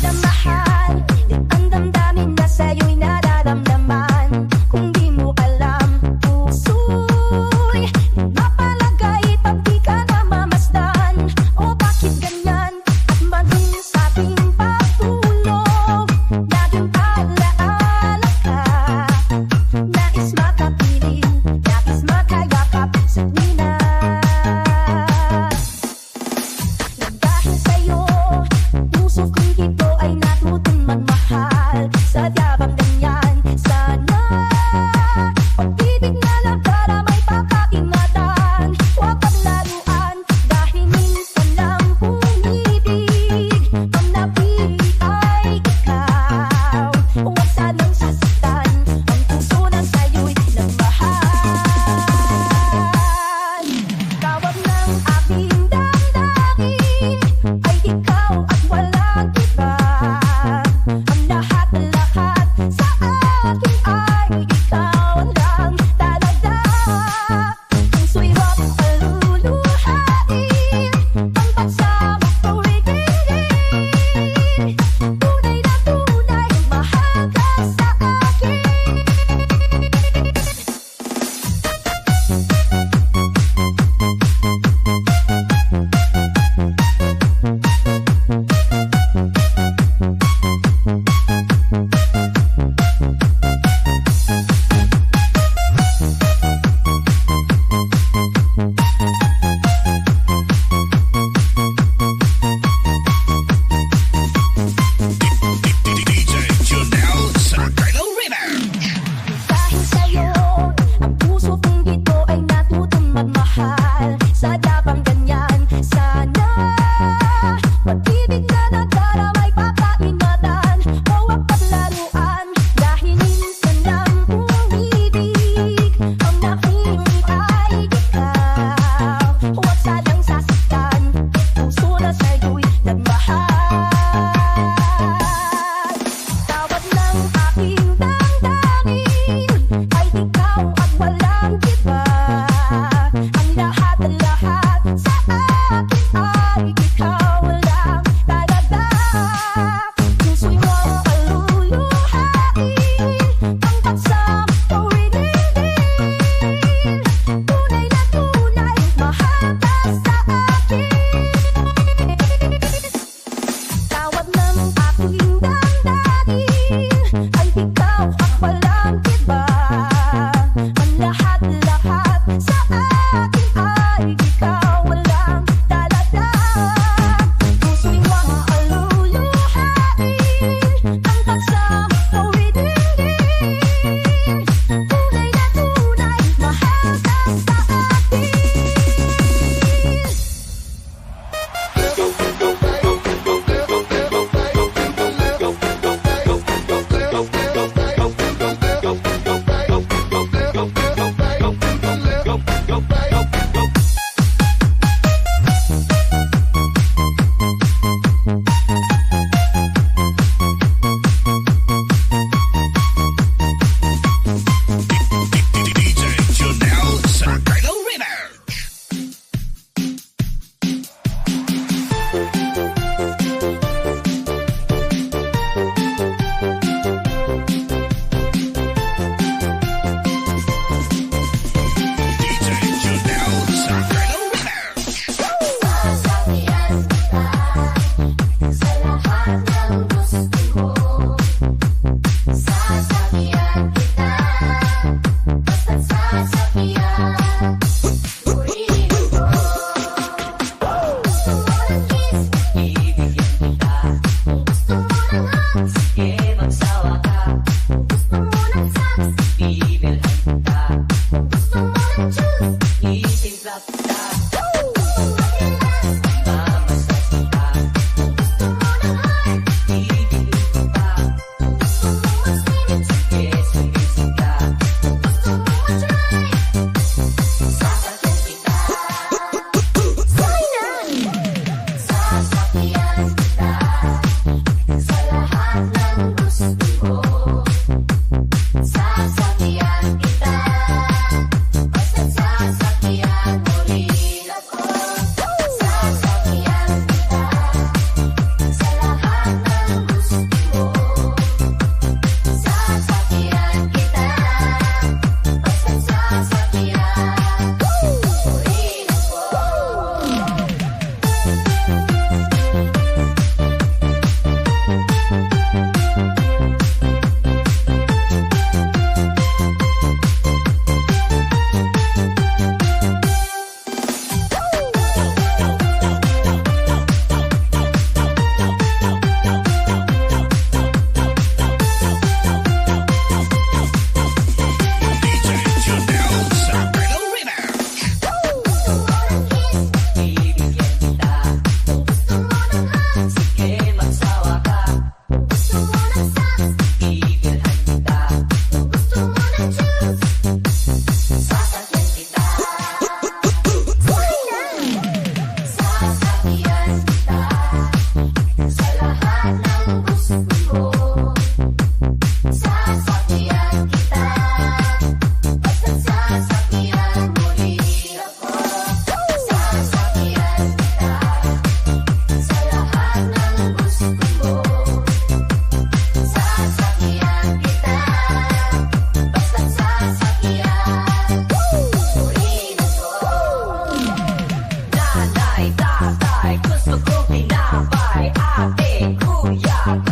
na mahal, di ang damdamin na sa'yo'y nararamdaman. Kung di mo alam, puso'y mapalagay pag di ka na mamasdan. O bakit ganyan? At maging sa ating pagtulog, laging alaala ka. Nais makapiling, nais makayakap sa tuwina. Dahil sa'yo, puso kong ito ay natutong magmahal. Sa yabang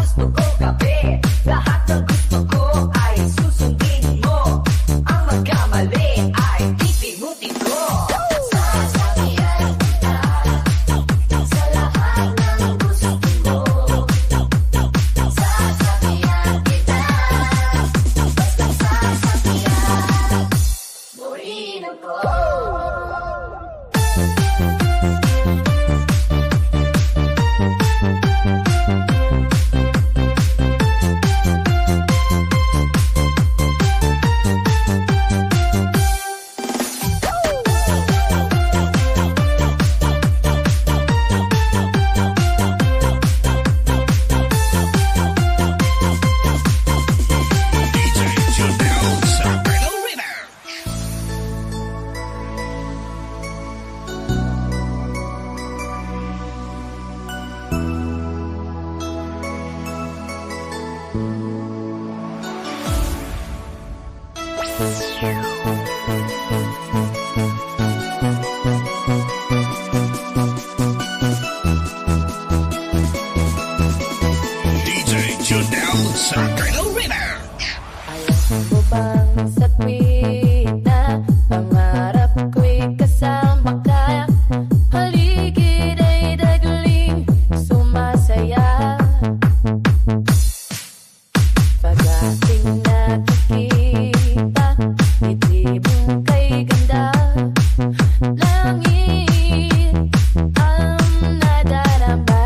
gusto ko kape. Lahat ng gusto ko ay susundin mo. Ang magkamali ay titimutin ko. Sasabihan kita sa lahat ng gusto mo. Sasabihan kita, basta sasabihan mo rin ako. Alam mo bang sa tuwing na pangarap ko'y kasama ka, paligid ay dagling sumasaya. Pag-ating nakikita, ngiti mong kay ganda, langit ang nadarama.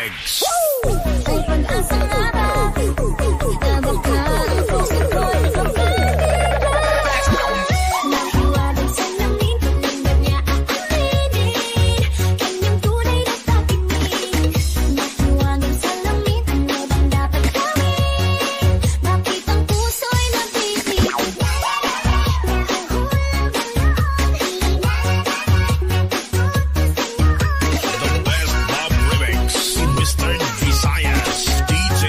Remix. Ay pag-asang araw, inabot ka ang puso ko'y mapanira. Nahiwagang salamin, hindi niya aaminin kanyang tunay na tapitin. Nahiwagang salamin, ano bang dapat gawin? Bakit ang puso'y nabitin? The best love remix in Western Visayas. DJ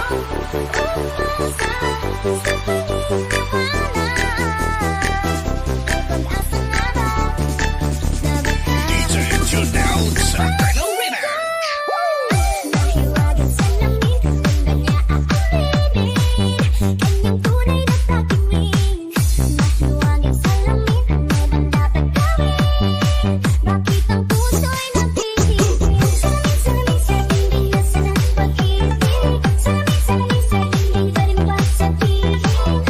Salamin sa dingding, sa dingding pa sa piling.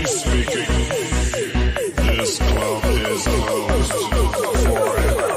speaking. This club is closed forever.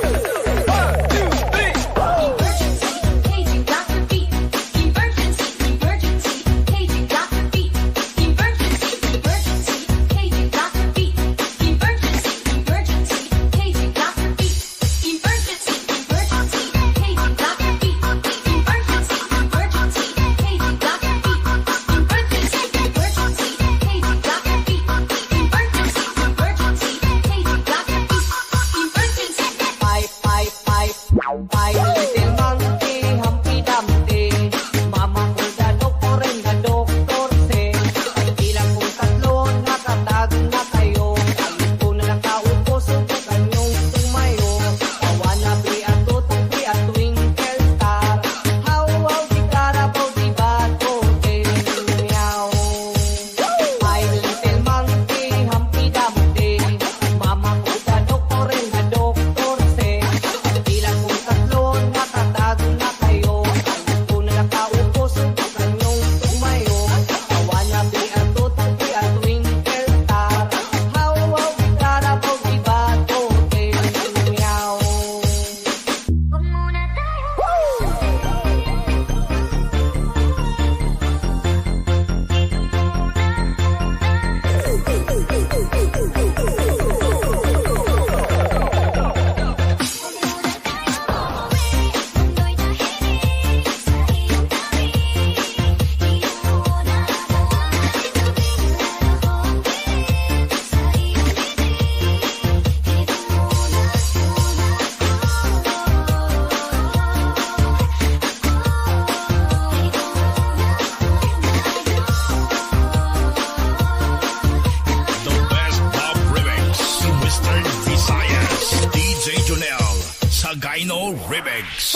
Sagayno Remix.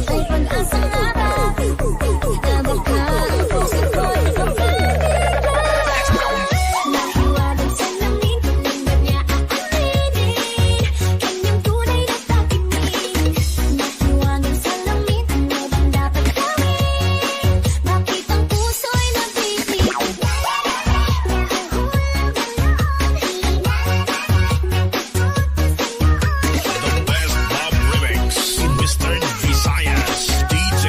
Ay pag-asa nga ba? Abot ka ang puso ko'y papalitan. Nahiwagang salamin, tulungan niya aaminin. Kanyang tunay na takinig. Nahiwagang salamin, ano bang dapat gawin? Bakit ang puso'y nabibig? The best pop remix. Western Visayas. DJ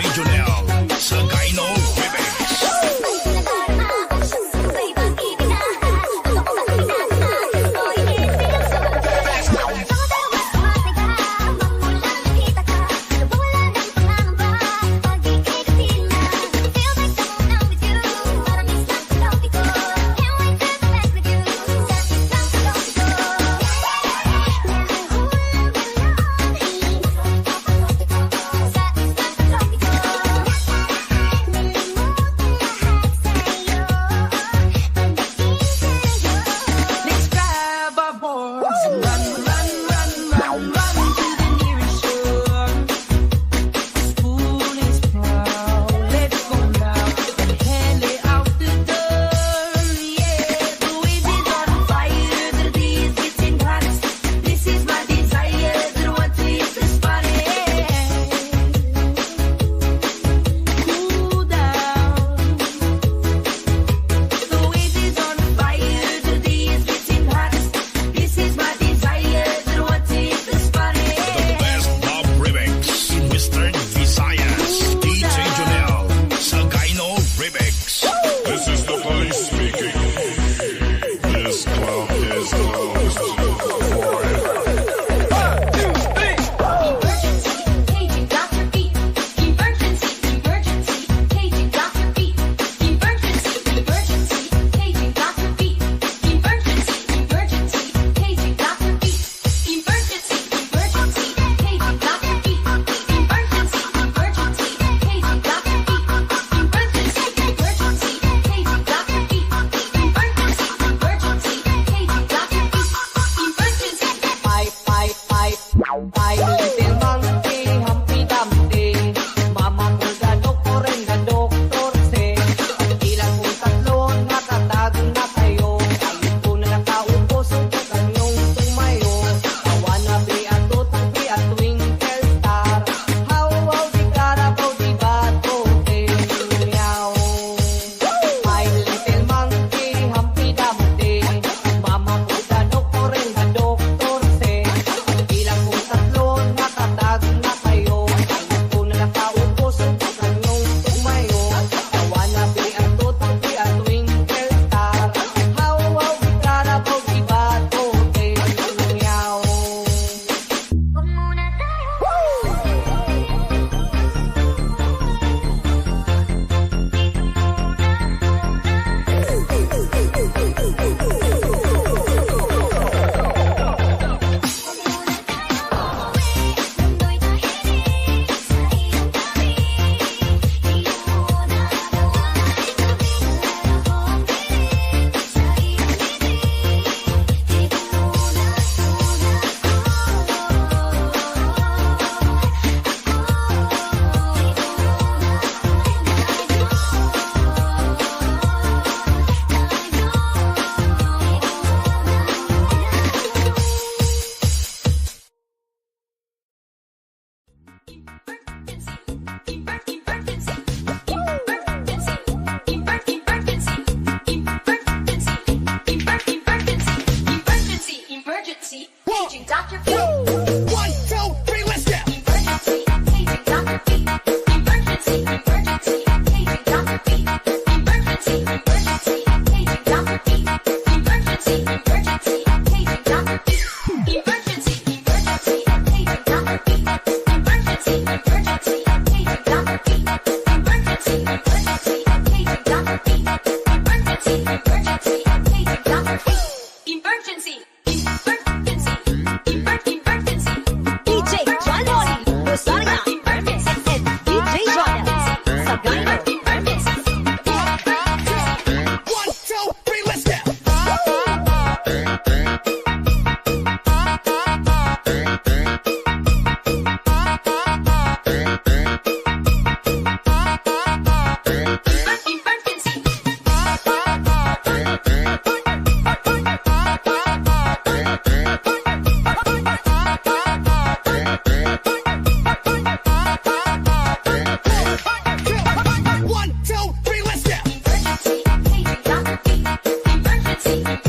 Salamin-Salamin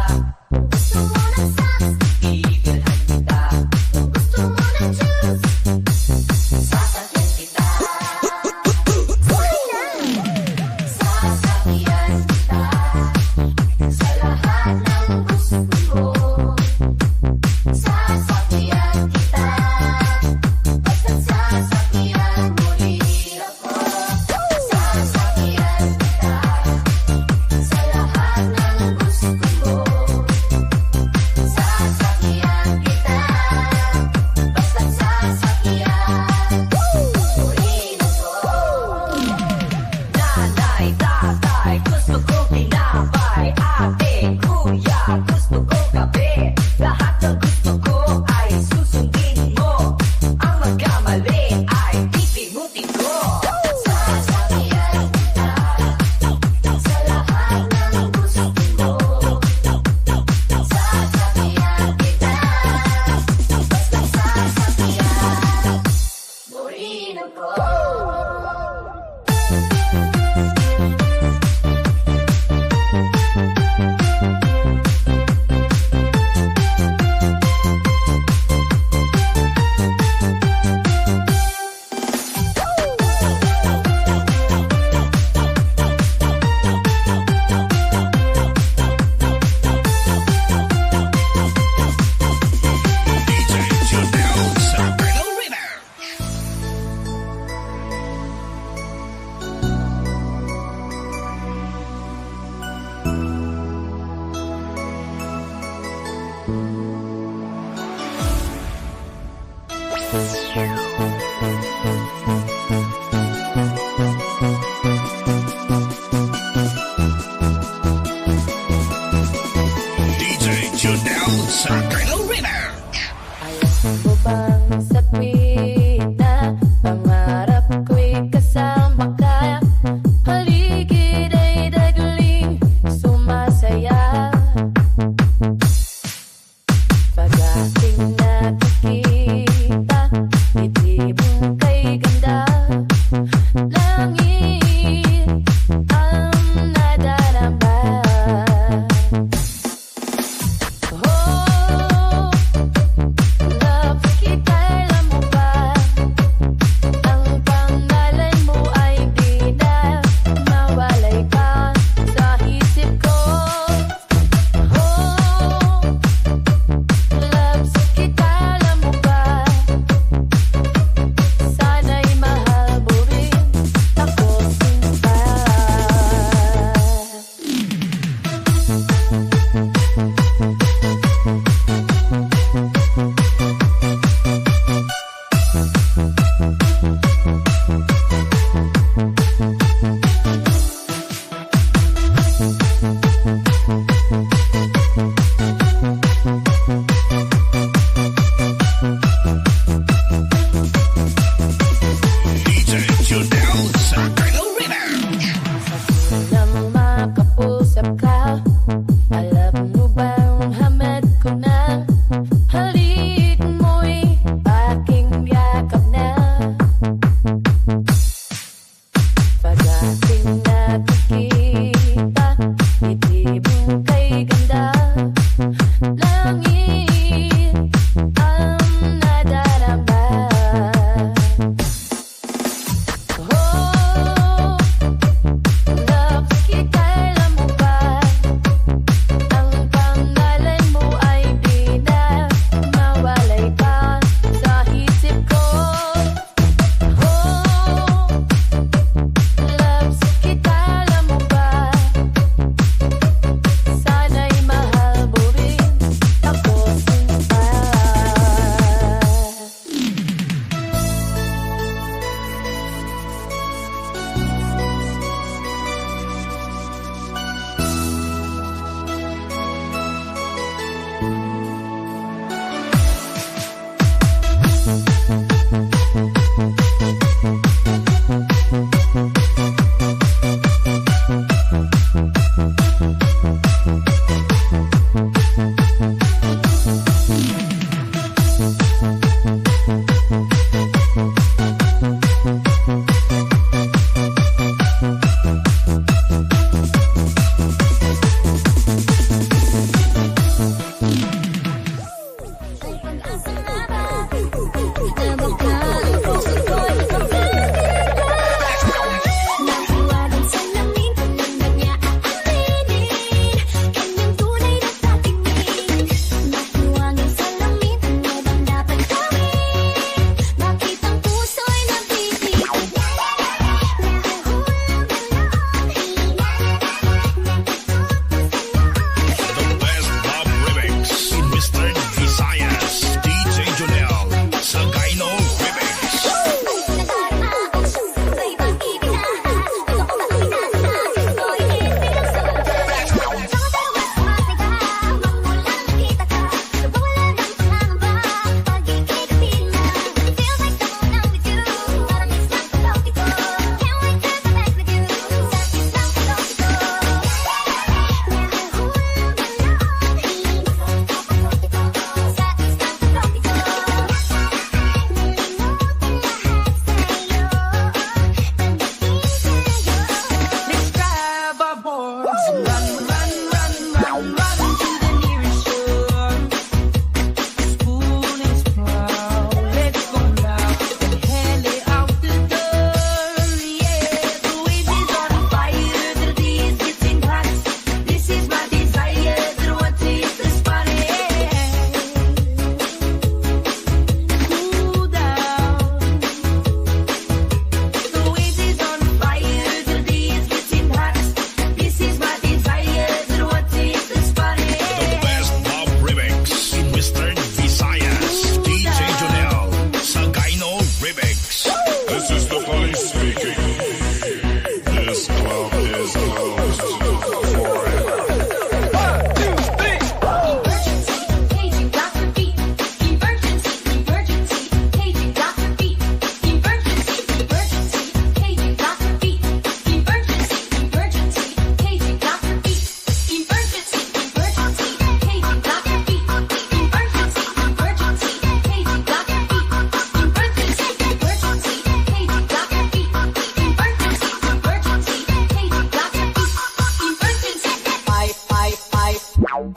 Gusto mo ng sex, iigilhan kita. Kung gusto mo ng juice, sasakyan kita. Buhay na! Sasakyan kita sa lahat ng gusto ko. Sasakyan kita, basta't sasakyan mo rin ako. Sasakyan kita sa lahat ng gusto ko. Sasakyan kita, basta't sasakyan mo rin ako. Nanay, tatay, gusto ko tinapay. Ate, kuya, gusto ko kape. Lahat ng gusto ko ay susundin mo. Ang magkamali ay titimutin ko. Sasakyan kita sa lahat ng gusto mo. Sasakyan kita, basta't sasakyan mo rin ako. DJ Jodel Salamin Remix. DJ Jodel Salamin Remix. Alam mo bang sa tuwing na pangarap ko'y kasama ka, paligid ay dagling sumasaya. Pag-ating nakikita, ngiti mong kay ganda, langit ang nadarama. Oh,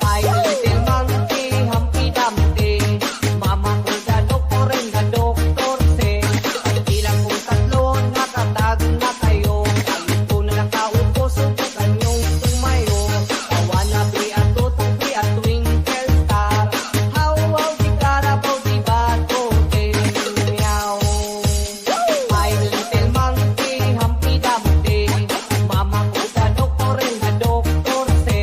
Ay, little monkey, Humpty Dumpty. Mama ko na doktor and na doktor se. Bilang kong tatlo, nakatag na kayo. Kalit ko na nakaupo, subukan yung tumayo. I wanna be a tutong, be a twinkle star. How di Carabao, di Batote, meow. Ay, little monkey, Humpty Dumpty. Mama ko na doktor and na doktor se.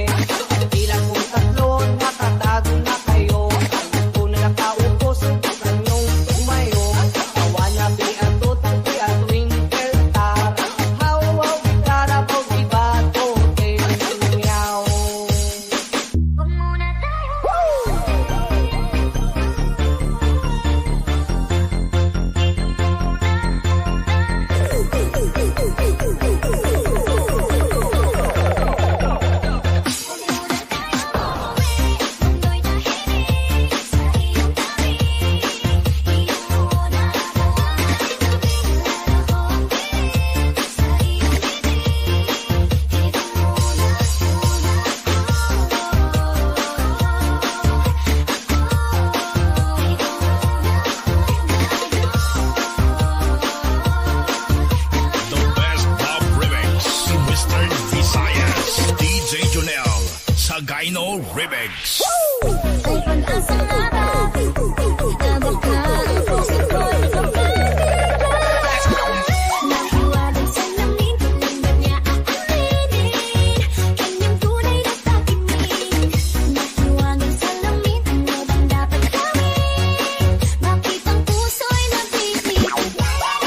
Bilang kong tatlo, nakatago na kayo. Kalit ko na nakaupo, subukan yung tumayo. I wanna be a tutong, be a twinkle star. How di Carabao, di Batote, meow. Huwag muna tayo mundo'y tahimik sa iyong tabi. Iyong muna tabing lalakong pilit sa iyong bibig. Ito muna The best pop remix. Western Visayas. DJ Junel. Sagayno Remix. May pag-asa nga ba? Abot ka ang puso ko'y magkakilala. Nahiwagang salamin, linggan niya aaminin. Kanyang tunay na pag-ibig. Nahiwagang salamin, ano bang dapat gawin? Bakit ang puso'y nabibig? Nahuhulog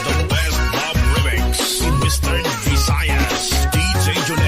The best pop remix. Western Visayas. DJ Junel.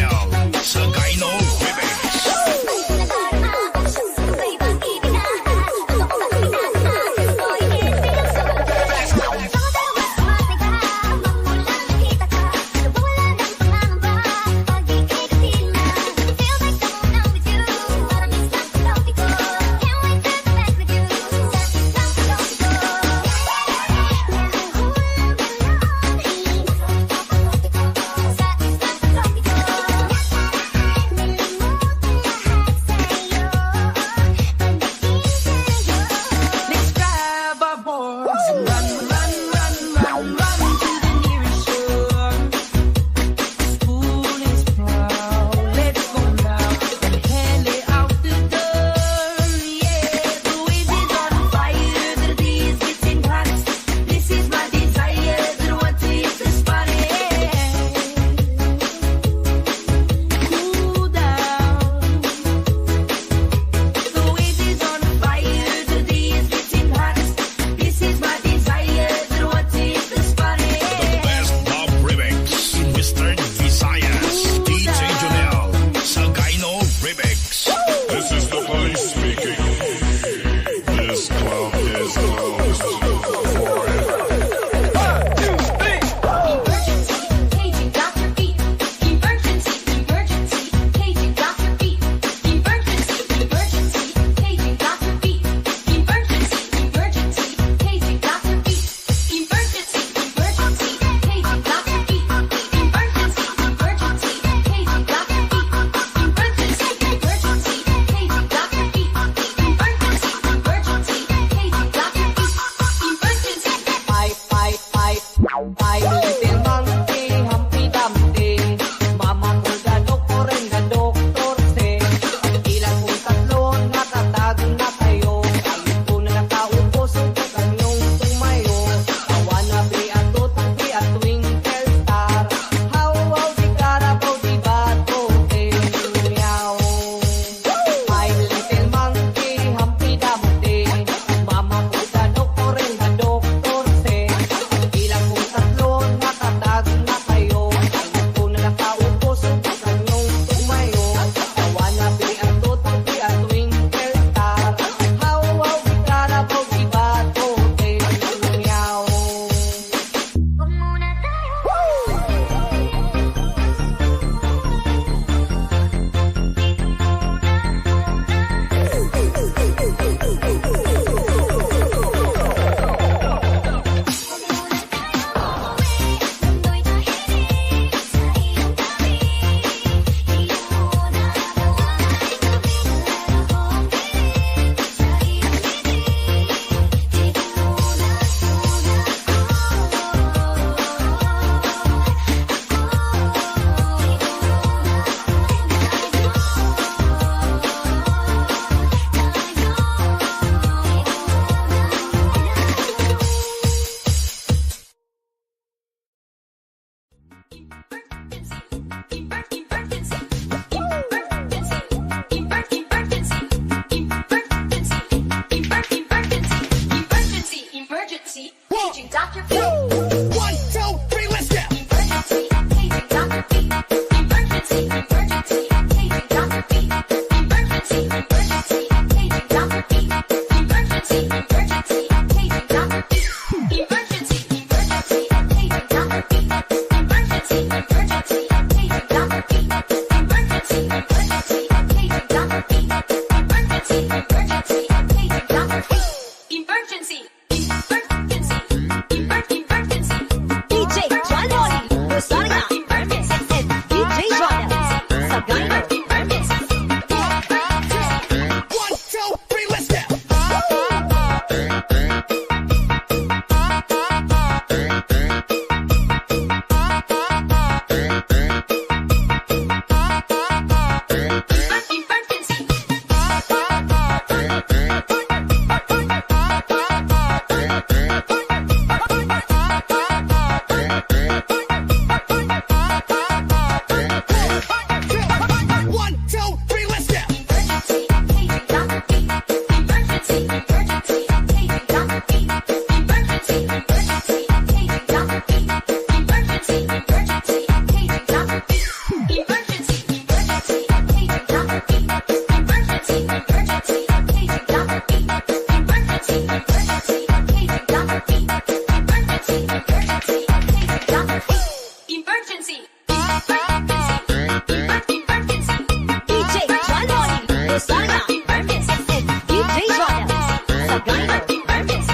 DJ Janoy, Rosana, Hermes, and DJ Jonel, Sagano, Hermes.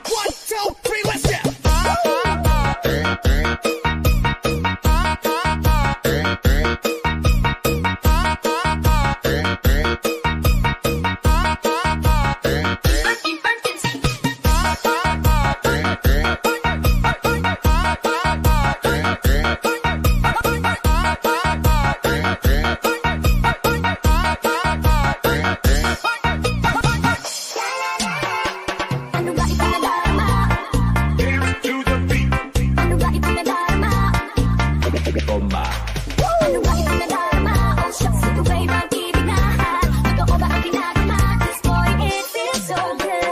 1, 2, 3, let's go. Ano ba ipinadarama? Dance to the beat. Ano ba ipinadarama? Ano ba ipinadarama? Oh shucks, ito ba'y mag-ibig na? Totoo ba ang ginagawa? This boy, it feels so good.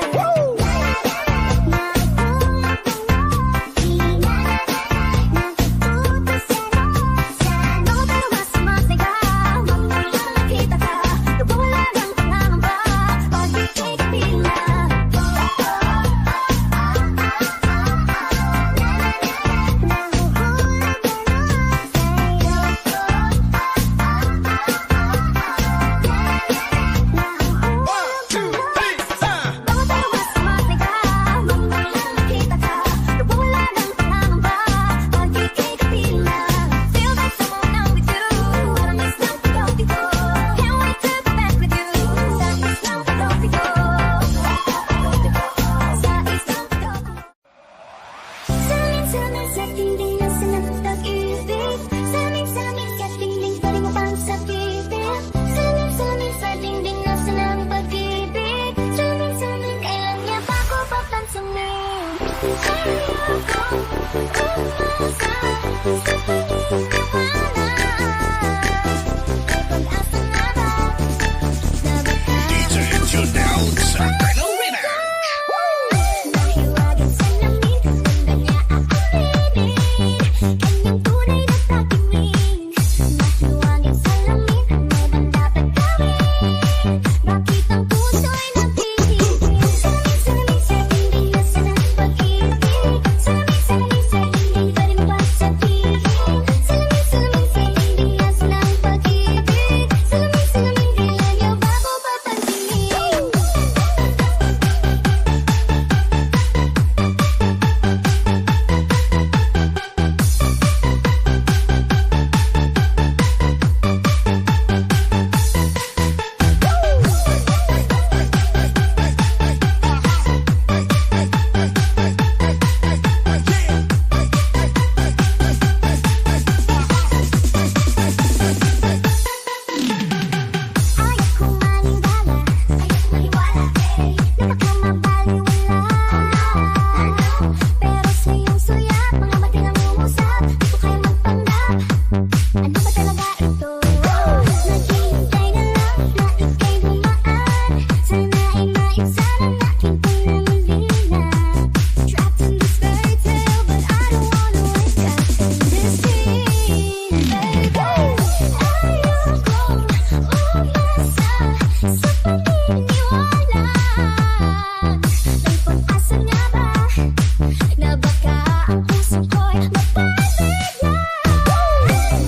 Salamin sa dingding na sinapag-ibig. Salamin sa dingding, pwede mo bang sabihin? Salamin sa dingding na sinapag-ibig. Salamin, kailan niya pa ako papansinin? Ayoko umasa sa pag-asa na ba? Na baka DJ Junel, Sagano Remix. mahiwagang salamin, ganda niya aaminin. Kanyang tunay na tagiming. Mahiwagang salamin, ano bang dapat gawin? Bakit ang puso'y nagtitipid? Salamin sa dingding na sinapag-ibig. Salamin sa dingding, pwede mo bang sabihin? Salamin sa dingding na sinapag-ibig. Salamin, kailan niya ba ako papansinin? Ayaw kong maningala, ayaw maniwala, na baka mabaliwala. Pero sa iyong sulat, mga mati na umusap, di ko kaya magpanggap. Ano ba talaga ito? Naghihintay na lang na ika'y dumaan. Sana ay maibsan ang aking pananalina. Trapped in this fairy tale, but I don't wanna wake up in this scene, baby. Ayoko umasa sa paniniwala. May pag-asa nga ba na baka ang puso ko'y mapabigla?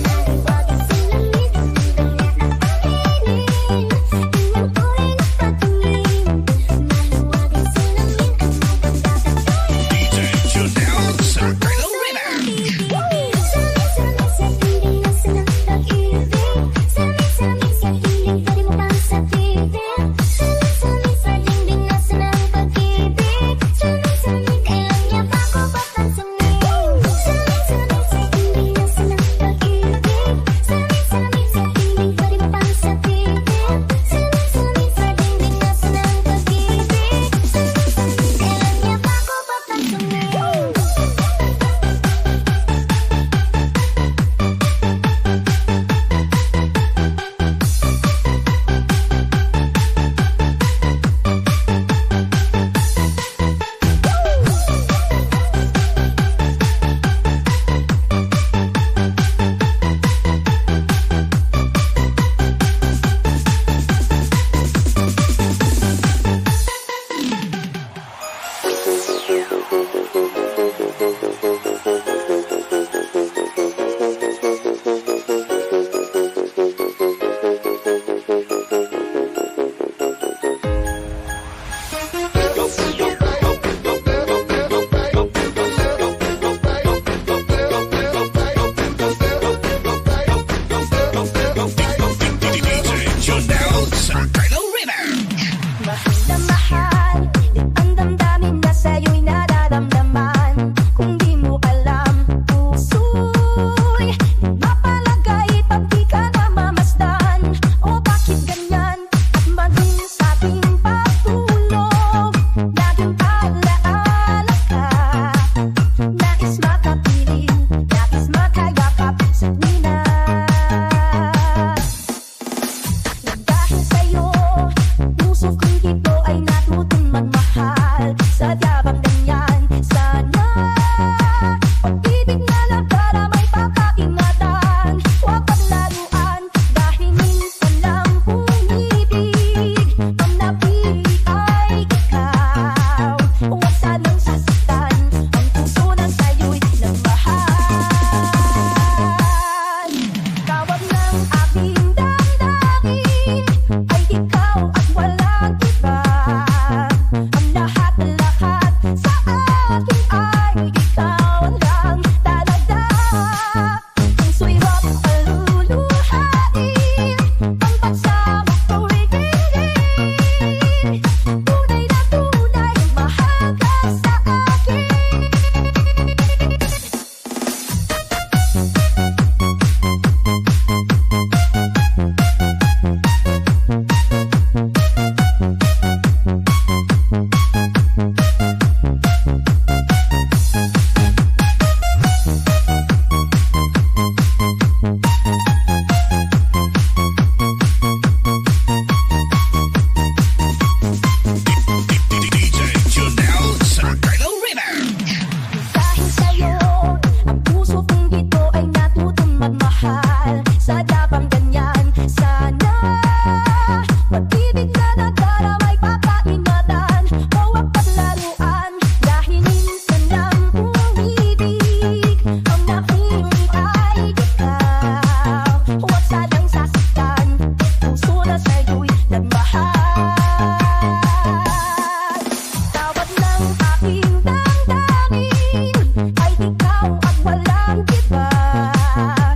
Mahiwagang salamin, ganda niya aaminin. Kanyang tunay na pagtingin. Mahiwagang salamin, ano bang dapat gawin? DJ Junel, Sagano Remix. Salamin sa dingding na sinapag-ibig. Salamin sa dingding, pwede mo bang sabihin? Salamin sa dingding na sinapag-ibig. Salamin, kailan niya ba ako papansinin? Salamin sa dingding lang, diba?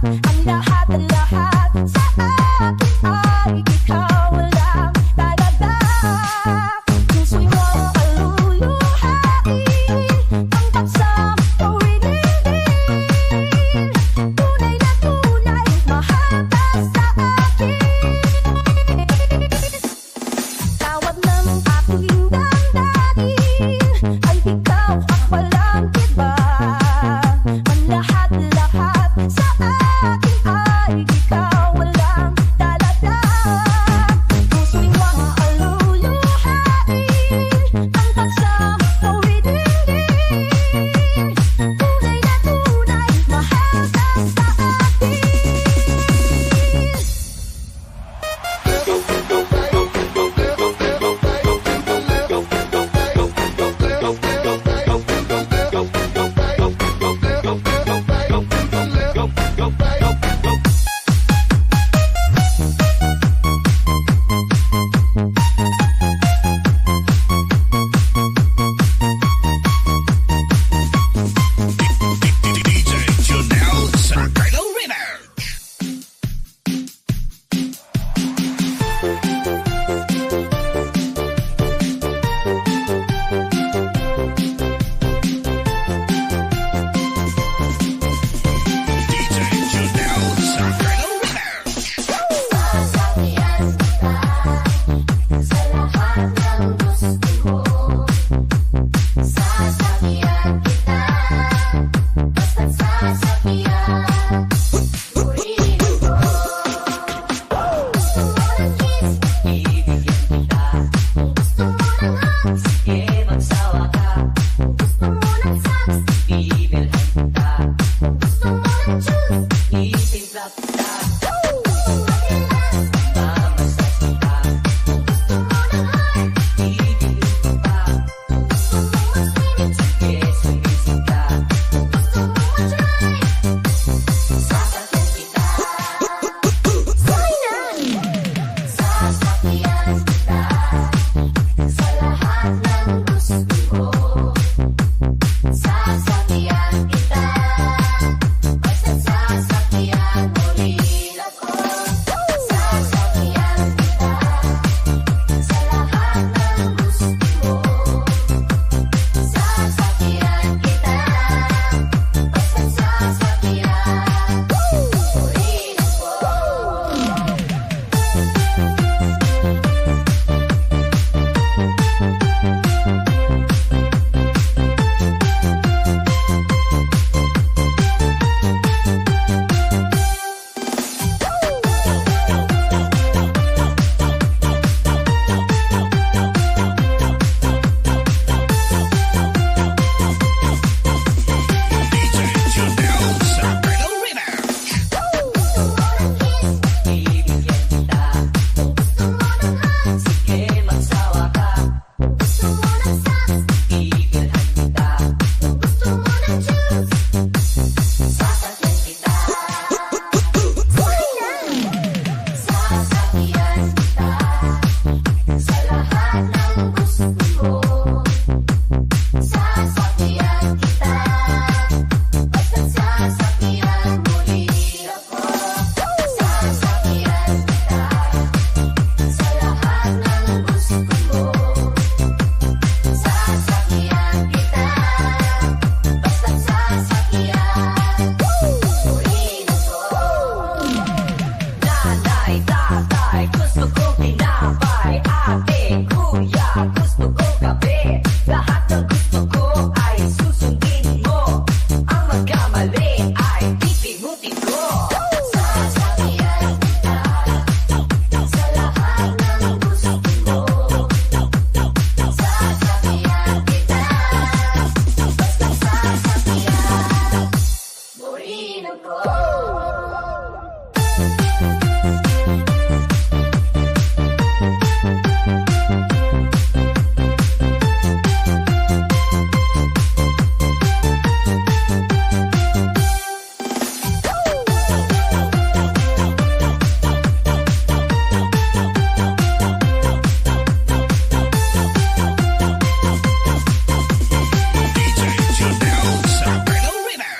Ang lahat-lahat sa akin ay ikaw lang talaga. Puso'y mga kaluluhain, ang pagsam pawinilin. Tunay na tunay, mahaba sa akin. Tawag ng aking damdamin ay ikaw at walang iba. Ang lahat-lahat sa akin ay ikaw lang talaga. Puso'y mga kaluluhain, ang pagsam pawinilin. Tunay na tunay, mahaba sa akin. DJ Junel Sagrado River. DJ Junel Sagrado River. Sasakyan kita sa lahat ng gusto mo. Sasakyan kita, basta't sasakyan. Purihin ko. Gusto mo ng kiss, Ibigyan kita. gusto mo ng hugs, Sige, magsawa ka. gusto mo ng sex, Bibilhan kita. gusto mo ng juice. Itimpla kita. Gusto mo ng love, Mamasas kita. gusto mo ng heart, Ibigyan ko pa. gusto mo ng spinach, Sige, sumisid ka. gusto mo ng drive. Sasakyan kita. Sasakyan kita sa lahat ng gusto mo. Sasakyan kita, basta't sasakyan mo rin ako. Sasakyan kita sa lahat ng gusto mo. Sasakyan kita, basta't sasakyan mo rin ako. DJ Junel Sagrado River. Gusto mo ng kiss, Ibigyan kita. gusto mo ng hugs, Sige, magsawa ka. gusto mo ng sex, Bibilhan kita. gusto mo ng juice. Sasakyan kita. Sasakyan kita sa lahat ng gusto mo. Sasakyan kita, basta't sasakyan mo rin ako. Sasakyan kita sa lahat ng gusto mo. Sasakyan kita, basta't sasakyan mo rin ako. Nanay, tatay, gusto ko tinapay. Ate, kuya, gusto ko kape. Lahat ng gusto ko ay susundin mo. Ang magkamali ay pipimutin ko. Sasakyan kita sa lahat ng gusto mo. Sasakyan kita, basta't sasakyan mo rin ako. DJ Junel Sagrado River.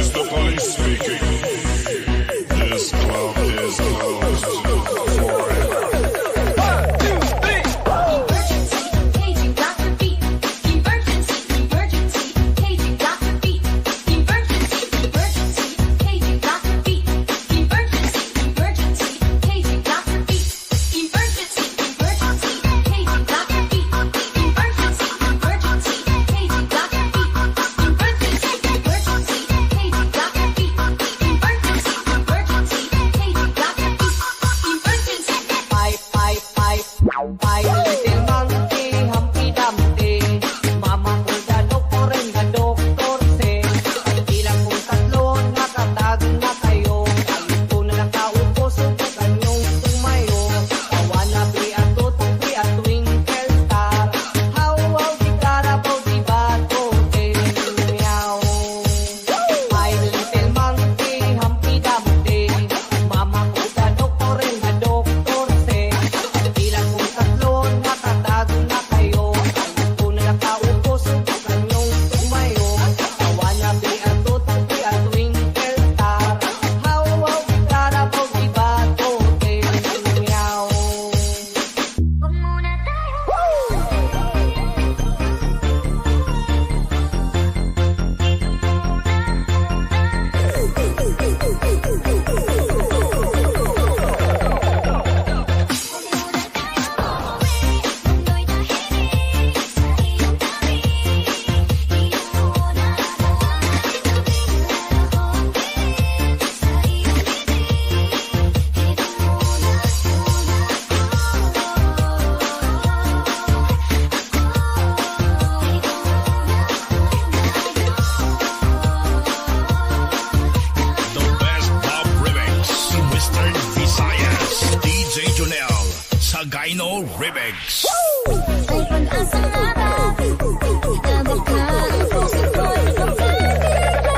is the police speaking. This club is closed forever. Emergency, paging Dr. Beat. Emergency, emergency, paging Dr. Beat. Emergency, emergency, paging Dr. Beat. Emergency, emergency, paging Dr. Beat. Emergency, emergency, paging Dr. Beat. Emergency, emergency, paging Dr. Beat. Emergency, emergency, paging Dr. Beat. Emergency, emergency, paging Dr. Beat. Emergency. Five little monkey, Humpty Dumpty. Mama ko da doktor and the doctor say, bilang kong tatlo, nakatago na kayo. Kayo po na nakaupo, subukan niyong tumayo. I wanna be a tutok, be a twinkle star. How di Carabao, di Batote, meow. Five little monkey, Humpty Dumpty. Mama ko da doktor and the doctor say, bilang kong tatlo, nakatago na kayo. Kayo po na nakaupo, subukan niyong tumayo. I wanna be a tutok, be a twinkle star. How di Carabao, di Batote, meow. Huwag muna tayo. Mundo'y tahimik sa iyong tabi. Iyong muna tabing lalahongin sa iyong bibig. Ito muna The best pop remix in Western Visayas. DJ Junel, Sagayno Remix. Ay pag-asang harap, abot ka ang puso ko'y pagkakaiba.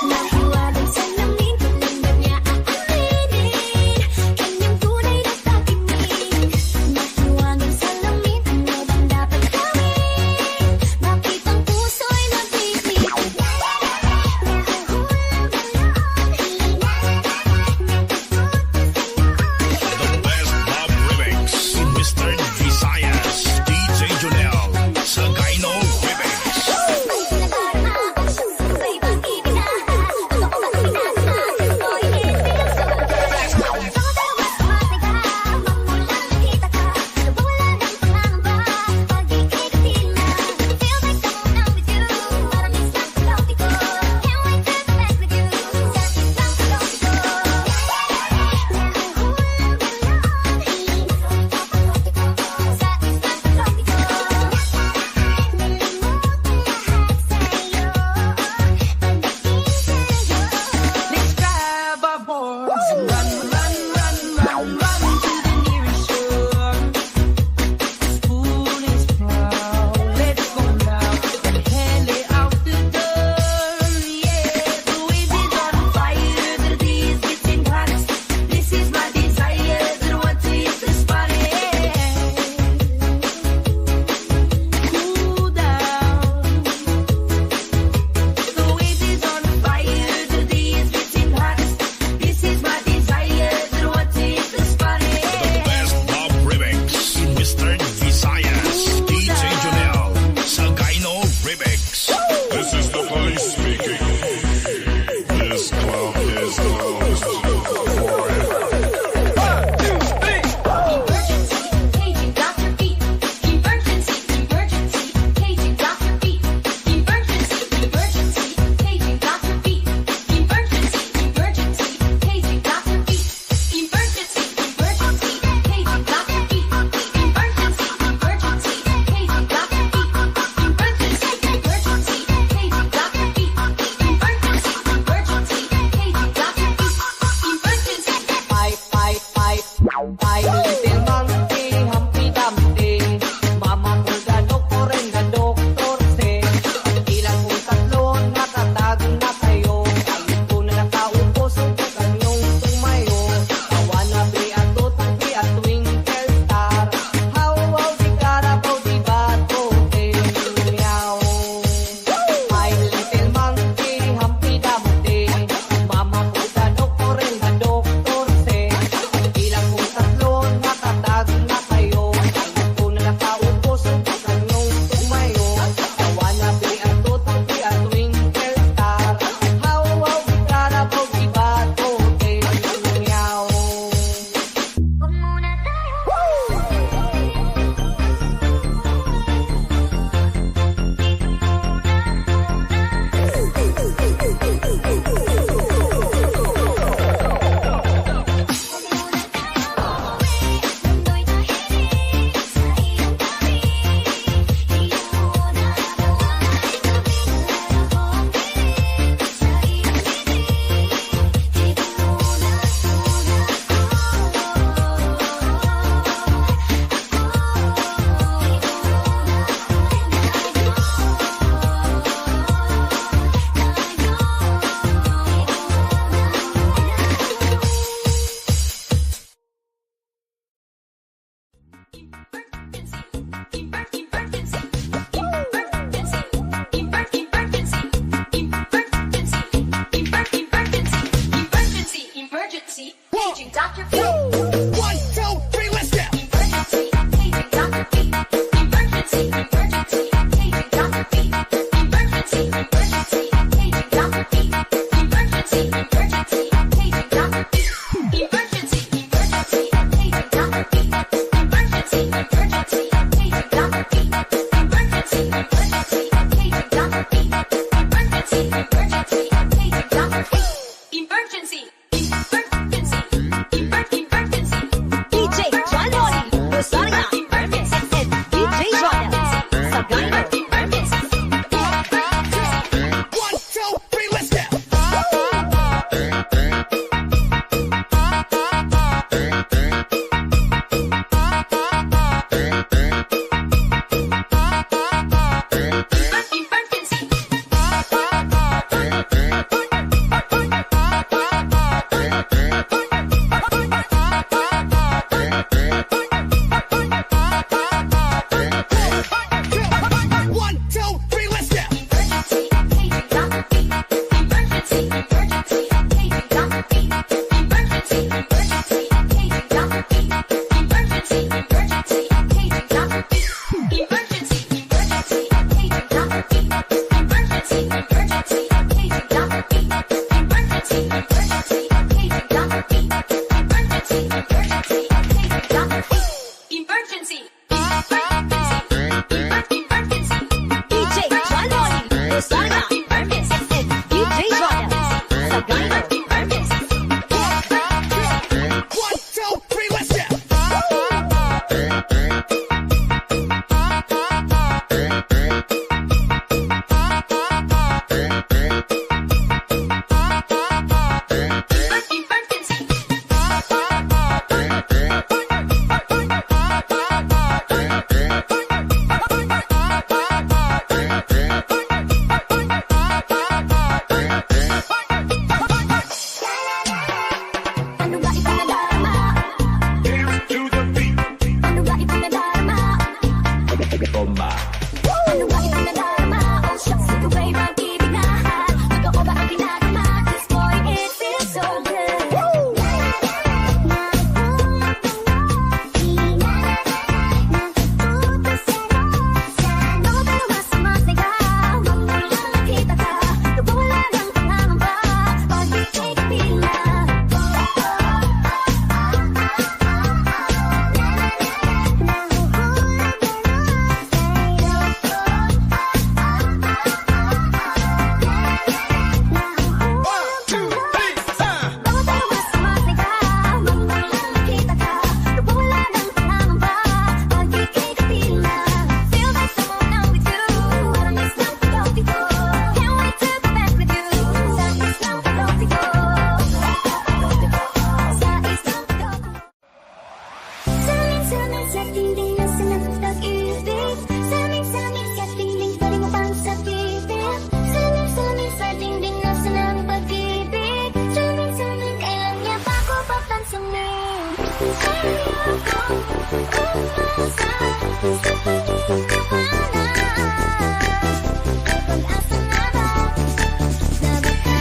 Nahiwagang salamin, tulad niya aaminin, kanyang tunay na pag-ibig. Nahiwagang salamin, ano bang dapat gawin? Bakit ang puso'y nabibig? Nahuhulog ang loob, The best pop remix in Western Visayas.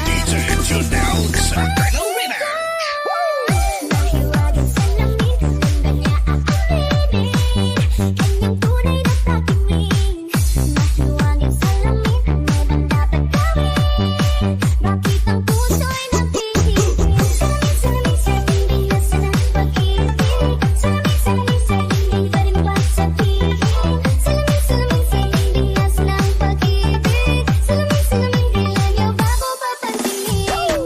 DJ Junel sa Gino Remix. Mahiwagang salamin, ganda niya aking piling. Kanyang tunay na pag-ibig. Mahiwagang salamin, ano bang dapat gawin? Bakit ang puso'y nagtitipid? Salamin-salamin sa hindi nasa ng pag-ibig. Salamin-salamin sa hindi pa rin pasabihin. Salamin-salamin sa hindi nasa ng pag-ibig. Salamin-salamin kailan niyo bago papansinin?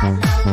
Oh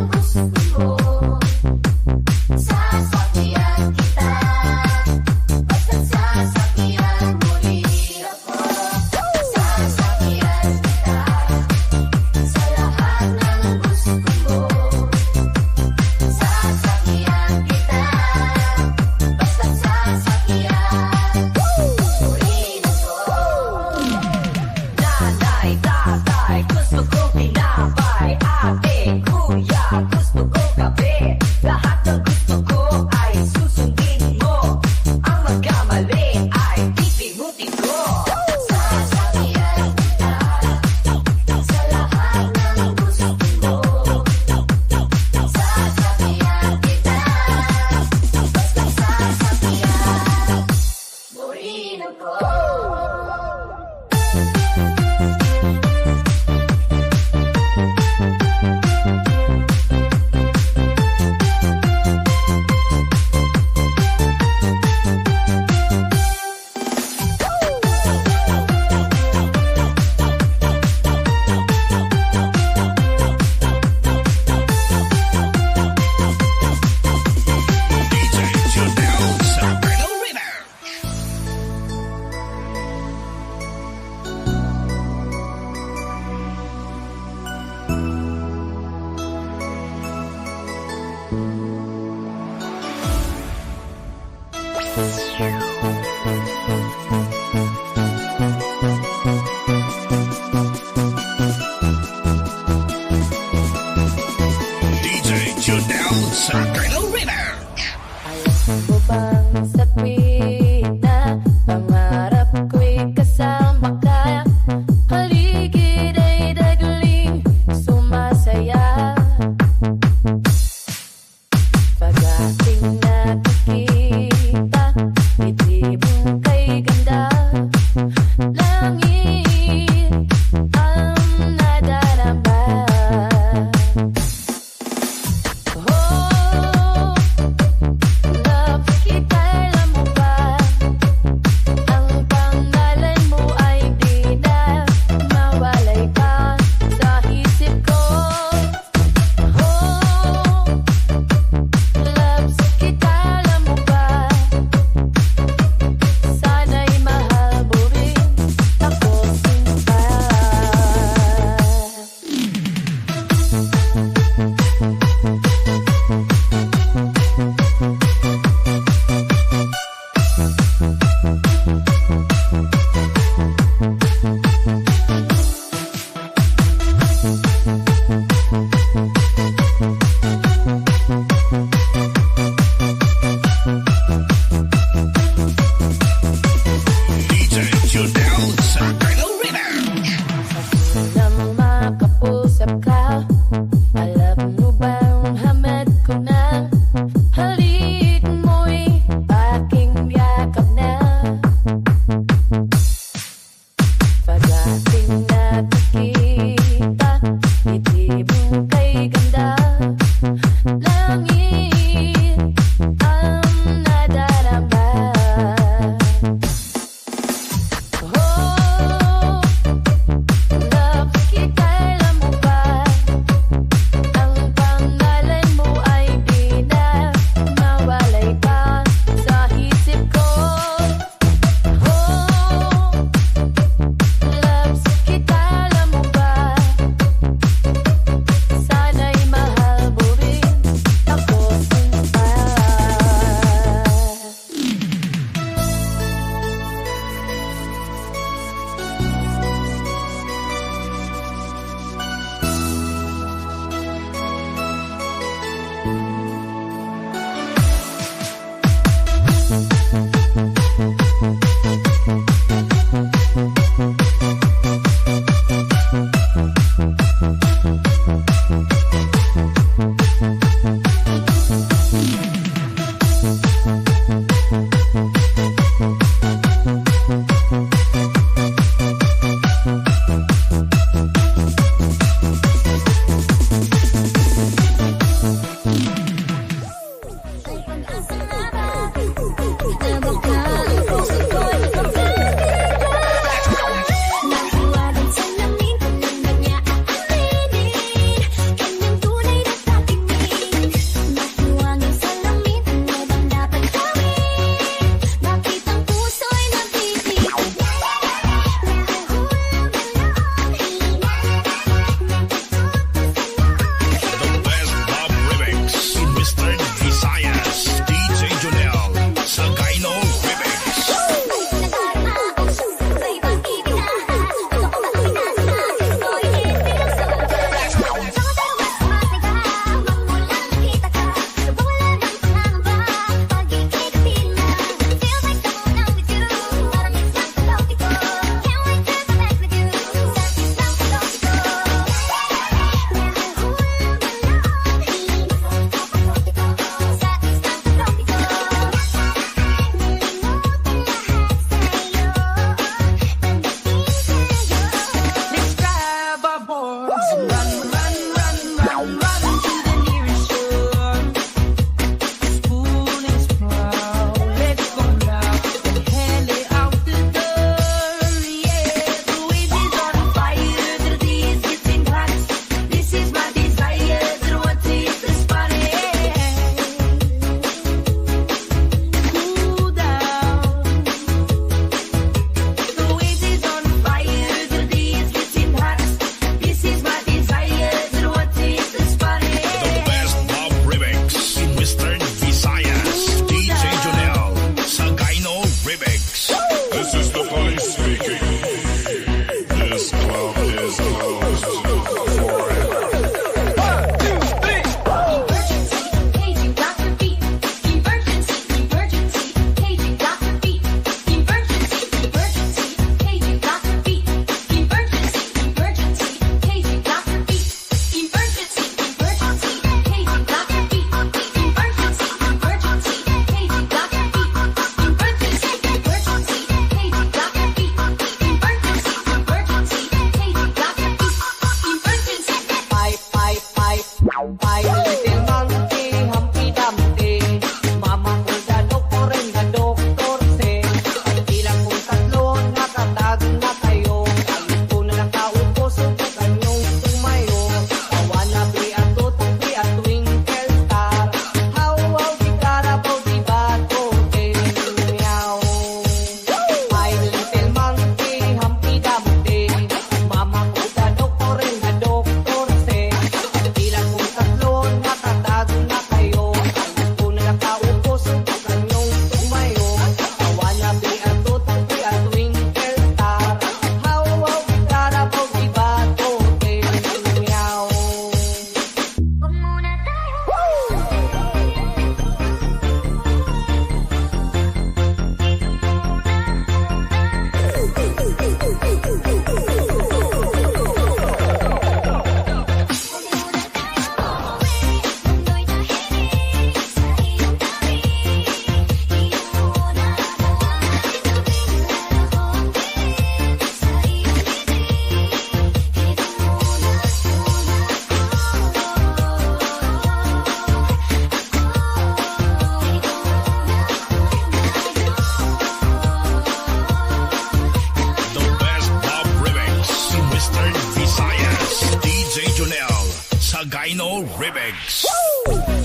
Remix.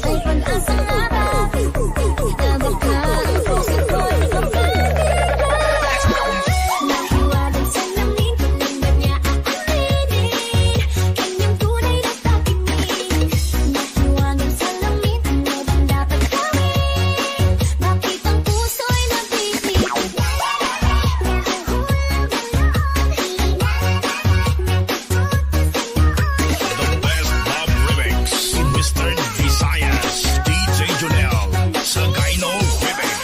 Ay pag-asa nga ba? Nabot ka ang puso ko'y nahiwagang salamin, kailan ba niya aaminin? Kanyang tunay na tatingin. Nahiwagang salamin, ano bang dapat gawin? Bakit ang puso'y nabitin? The best love remix in Western Visayas. DJ Junel, Sagayno Remix.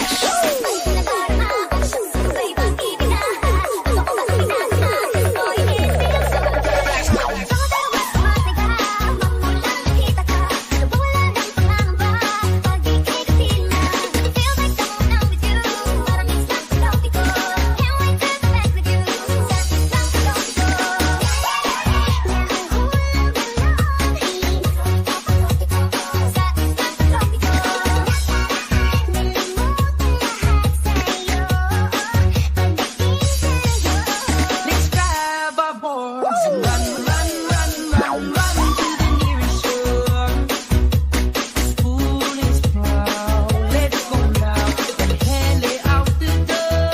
Let's grab our boards and run, run, run, run, run to the nearest shore. This pool is proud. Let's go now and hell it out the door.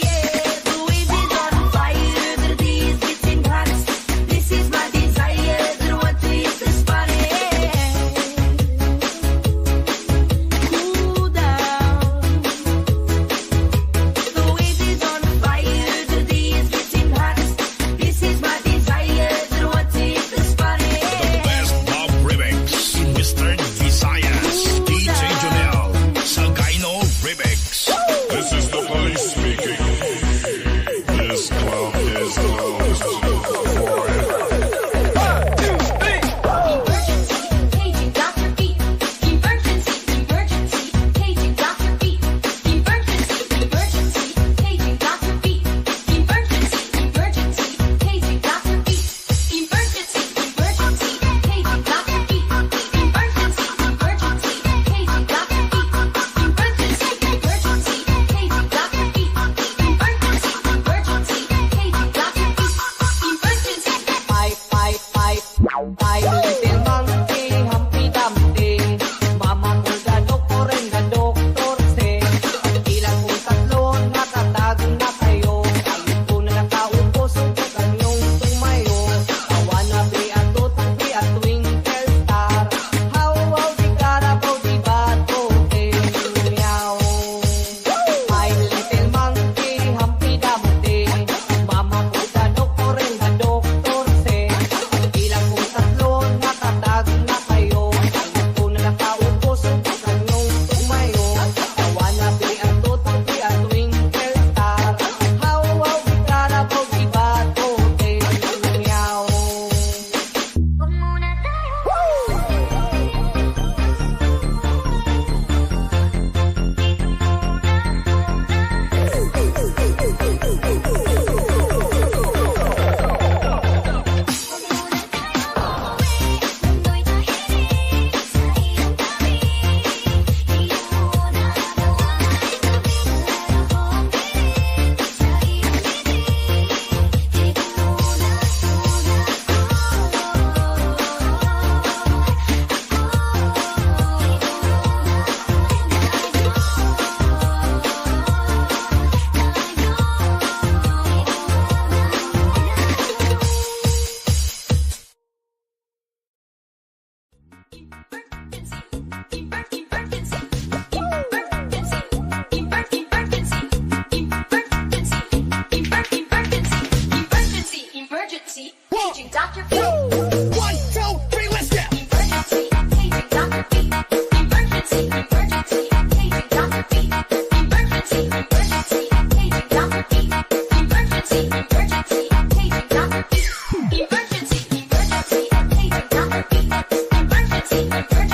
Yeah, the wave is on fire. The day is getting hot. This is my desire. The one to hit this body. Cool down. The wave is on fire. The day is getting hot. This is my desire. The one to hit this body. The best love remix in Western Visayas. DJ Junel, Sagayno Remix. This is the police speaking. This club is closed for Emergency, paging Dr. Beat. Emergency, emergency, paging Dr. Beat. Emergency, emergency, paging Dr. Beat. Emergency, emergency, paging Dr. Beat. Emergency, emergency, paging Dr. Beat. Emergency, emergency, paging Dr. Beat. Emergency, emergency, paging Dr. Beat. Emergency, emergency, paging Dr. Beat. Emergency. Five little monkey, Humpty Dumpty. Mama ko ga doktor and the doctor say, ilang kong tatlo, nakatago na kayo. Ayun ko na nakaupo, subukan yung tumayo. I wanna be a total, be a twinkle star. How di Carabao, di Batote, meow. Five little monkey, Humpty Dumpty. Mama ko ga doktor and the doctor say, ilang kong tatlo, nakatago na kayo. Ayun ko na nakaupo, subukan yung tumayo. I wanna be a total, be a twinkle star. How di Carabao, di Batote, meow. Huwag muna tayo. Mundo'y tahimik sa iyong tabi. Hiling mo na nawa'y tumingala kong pilit sa iyong bibig. Hiling mo na sugat ko. Emergency, paging Dr. Beat. 1, 2, 3, let's go. Emergency, paging Dr. Beat. Emergency, emergency, paging Dr. Beat. Emergency, emergency, paging Dr. Beat. Emergency, emergency, paging Dr. Beat. Emergency, emergency, paging Dr. Beat. Emergency, emergency.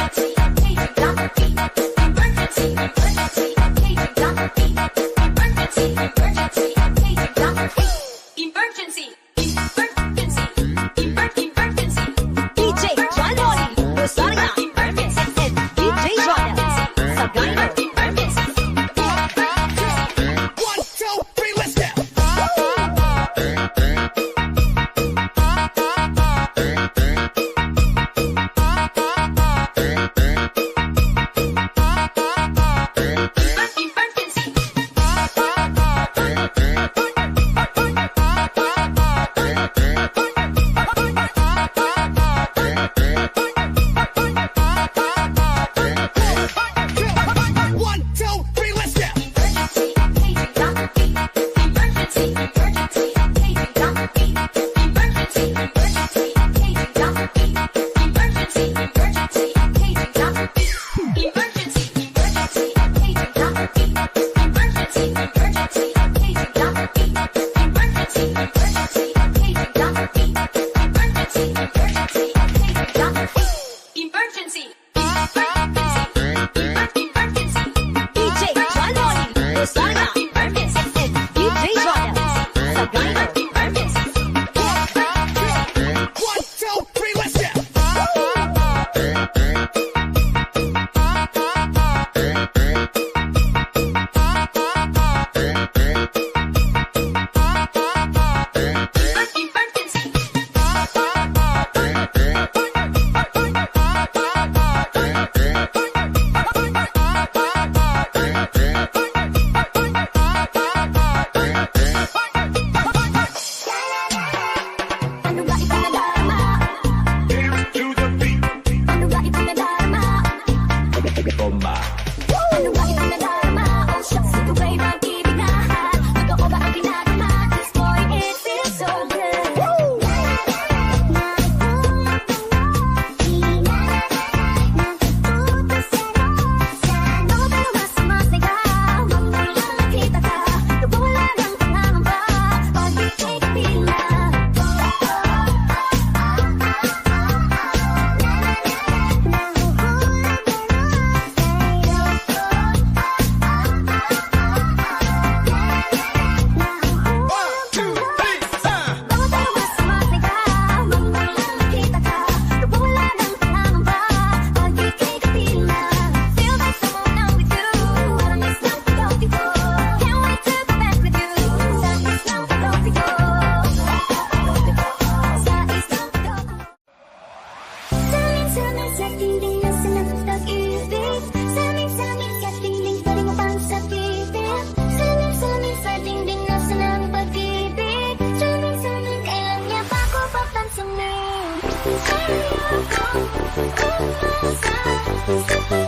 emergency. DJ Jaloni, Osana, Ernest, and DJ Jonel, Sagano, Ernest. 1, 2, 3, let's go. Ano ba ito nadarama? Dance to the beat. Ano ba ito nadarama? Ano ba ito nadarama? Oh shucks, ito ba'y pag-ibig na? Totoo ba ang ginagawa? This boy, it feels so good. Salamin sa dingding na sinagtag-ibig. Salamin sa dingding, pwede mo pang sakipin. Salamin sa dingding na sinagpag-ibig. Salamin, kailan niya pa ako papansinin? Ayaw ko umasa.